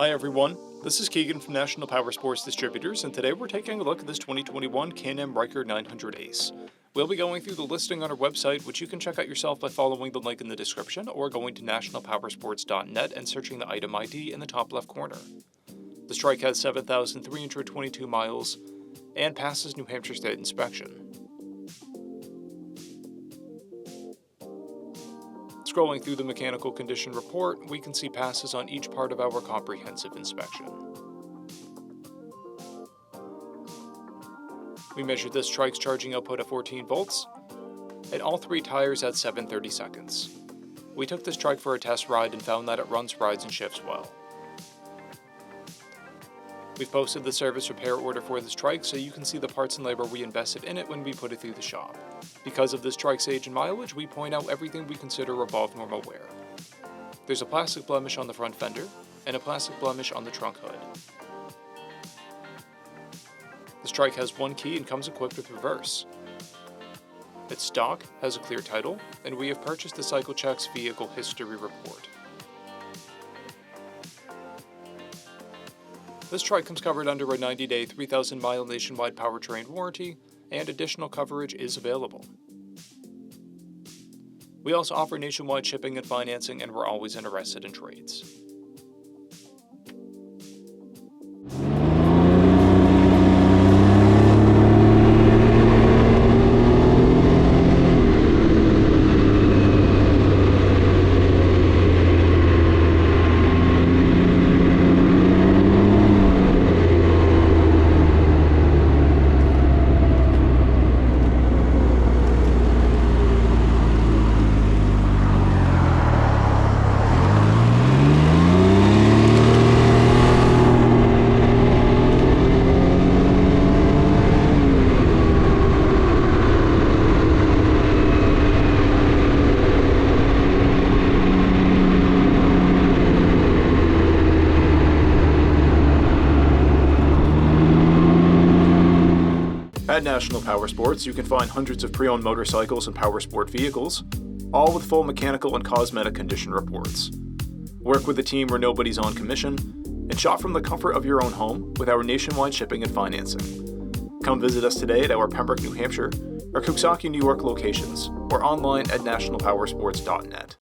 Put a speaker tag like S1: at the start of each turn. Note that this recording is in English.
S1: Hi everyone, this is Keegan from National Powersports Distributors, and today we're taking a look at this 2021 Can-Am RYKER 900 Ace. We'll be going through the listing on our website, which you can check out yourself by following the link in the description or going to nationalpowersports.net and searching the item ID in the top left corner. The Trike has 7,322 miles and passes New Hampshire State inspection. Scrolling through the mechanical condition report, we can see passes on each part of our comprehensive inspection. We measured this Trike's charging output at 14 volts, and all three tires at 7/30 seconds. We took this Trike for a test ride and found that it runs, rides, and shifts well. We've posted the service repair order for this Trike so you can see the parts and labor we invested in it when we put it through the shop. Because of this Trike's age and mileage, we point out everything we consider above normal wear. There's a plastic blemish on the front fender and a plastic blemish on the trunk hood. This Trike has one key and comes equipped with reverse. Its stock has a clear title, and we have purchased the CycleCheck's vehicle history report. This Trike comes covered under a 90-day, 3,000-mile nationwide powertrain warranty, and additional coverage is available. We also offer nationwide shipping and financing, and we're always interested in trades. At National Powersports, you can find hundreds of pre-owned motorcycles and powersport vehicles, all with full mechanical and cosmetic condition reports. Work with a team where nobody's on commission, and shop from the comfort of your own home with our nationwide shipping and financing. Come visit us today at our Pembroke, New Hampshire, or Coxsackie, New York locations, or online at nationalpowersports.net.